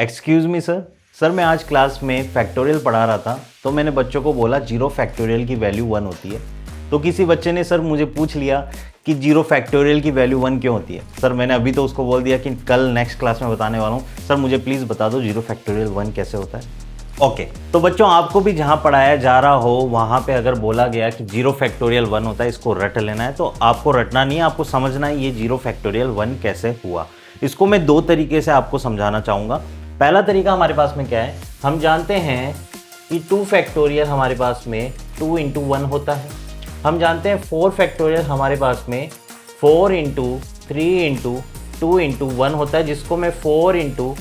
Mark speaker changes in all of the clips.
Speaker 1: Excuse me sir. Sir मैं आज class में फैक्टोरियल पढ़ा रहा था, तो मैंने बच्चों को बोला 0 फैक्टोरियल की वैल्यू 1 होती है। तो किसी बच्चे ने सर मुझे पूछ लिया कि 0 फैक्टोरियल की वैल्यू 1 क्यों होती है। सर मैंने अभी तो उसको बोल दिया कि कल नेक्स्ट क्लास में बताने वाला हूँ। सर मुझे प्लीज़ बता दो 0 फैक्टोरियल 1 कैसे होता है। ओके तो बच्चों आपको भी जहाँ पढ़ाया जा रहा हो वहाँ पे अगर बोला गया कि 0 फैक्टोरियल 1 होता है, इसको रट लेना है। तो आपको रटना नहीं है, आपको समझना है ये 0 फैक्टोरियल 1 कैसे हुआ। इसको मैं दो तरीके से आपको समझाना चाहूँगा। पहला तरीका हमारे पास में क्या है, हम जानते हैं कि 2 फैक्टोरियल हमारे पास में 2 इंटू 1 होता है। हम जानते हैं 4 फैक्टोरियल हमारे पास में 4 इंटू 3 इंटू 2 इंटू 1 होता है, जिसको मैं 4 इंटू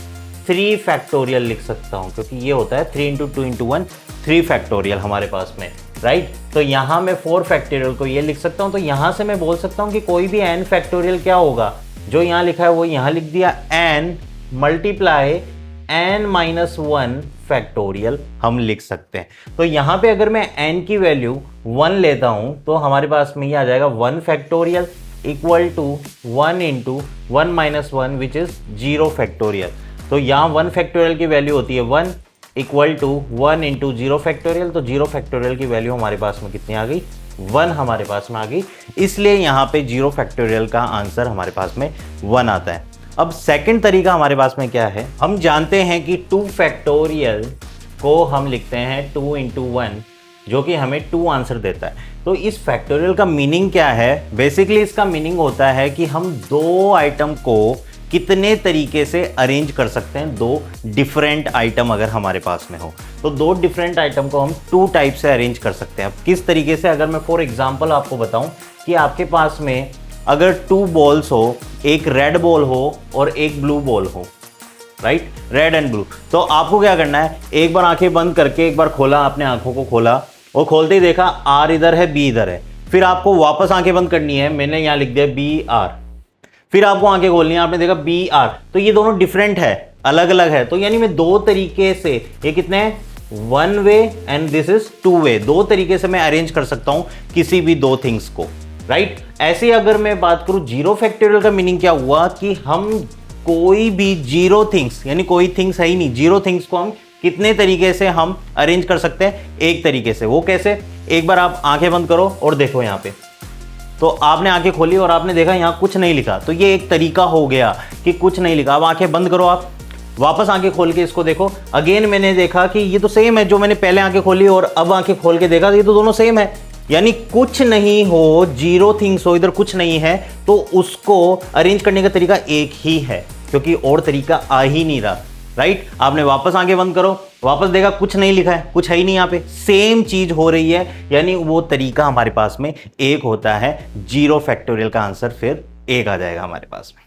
Speaker 1: 3 फैक्टोरियल लिख सकता हूँ, क्योंकि ये होता है 3 इंटू 2 इंटू 1 3 फैक्टोरियल हमारे पास में, राइट। तो यहाँ मैं 4 फैक्टोरियल को ये लिख सकता हूँ। तो यहाँ से मैं बोल सकता हूँ कि कोई भी n फैक्टोरियल क्या होगा, जो यहाँ लिखा है वो यहाँ लिख दिया, n multiply n minus 1 factorial हम लिख सकते हैं। तो यहाँ पे अगर मैं n की वैल्यू 1 लेता हूँ तो हमारे पास में ये आ जाएगा 1 factorial equal to 1 into 1 minus 1 which is 0 factorial. तो यहाँ 1 फैक्टोरियल की वैल्यू होती है 1 इक्वल टू 1 इंटू 0 फैक्टोरियल। तो 0 फैक्टोरियल की वैल्यू हमारे पास में कितनी आ गई, 1 हमारे पास में आ गई। इसलिए यहाँ पे 0 फैक्टोरियल का आंसर हमारे पास में 1 आता है। अब सेकंड तरीका हमारे पास में क्या है, हम जानते हैं कि 2 फैक्टोरियल को हम लिखते हैं 2 इंटू 1, जो कि हमें 2 आंसर देता है। तो इस फैक्टोरियल का मीनिंग क्या है, बेसिकली इसका मीनिंग होता है कि हम दो आइटम को कितने तरीके से अरेंज कर सकते हैं। दो डिफरेंट आइटम अगर हमारे पास में हो तो दो डिफरेंट आइटम को हम 2 टाइप से अरेंज कर सकते हैं। अब किस तरीके से, अगर मैं फॉर एग्जांपल आपको बताऊं कि आपके पास में अगर 2 बॉल्स हो, एक रेड बॉल हो और एक ब्लू बॉल हो, राइट, रेड एंड ब्लू, तो आपको क्या करना है, एक बार आंखें बंद करके एक बार खोला, आपने आंखों को खोला और खोलते ही देखा आर इधर है बी इधर है। फिर आपको वापस आंखें बंद करनी है, मैंने यहाँ लिख दिया बी आर। फिर आपको आंखें खोलनी है, आपने देखा बी आर। तो ये दोनों डिफरेंट है, अलग अलग है। तो यानी मैं दो तरीके से, ये कितने हैं, 1 वे एंड दिस इज 2 वे, दो तरीके से मैं अरेंज कर सकता हूं किसी भी दो थिंग्स को, राइट। ऐसे ही अगर मैं बात करूं 0 फैक्टोरियल का मीनिंग क्या हुआ कि हम कोई भी 0 थिंग्स, यानी कोई थिंग्स है ही नहीं, 0 थिंग्स को हम कितने तरीके से हम अरेंज कर सकते हैं, एक तरीके से। वो कैसे, एक बार आप आंखें बंद करो और देखो यहाँ पे, तो आपने आंखें खोली और आपने देखा यहाँ कुछ नहीं लिखा, तो ये एक तरीका हो गया कि कुछ नहीं लिखा। अब आंखें बंद करो, आप वापस आंखें खोल के इसको देखो, अगेन मैंने देखा कि ये तो सेम है, जो मैंने पहले आंखें खोली और अब आंखें खोल के देखा, ये तो दोनों सेम है। यानी कुछ नहीं हो, 0 थिंग्स हो, इधर कुछ नहीं है, तो उसको अरेंज करने का तरीका एक ही है, क्योंकि और तरीका आ ही नहीं रहा, राइट। आपने वापस आंखें बंद करो, वापस देखा कुछ नहीं लिखा है, कुछ है ही नहीं, यहाँ पे सेम चीज हो रही है, यानी वो तरीका हमारे पास में एक होता है। 0 फैक्टोरियल का आंसर फिर एक आ जाएगा हमारे पास में।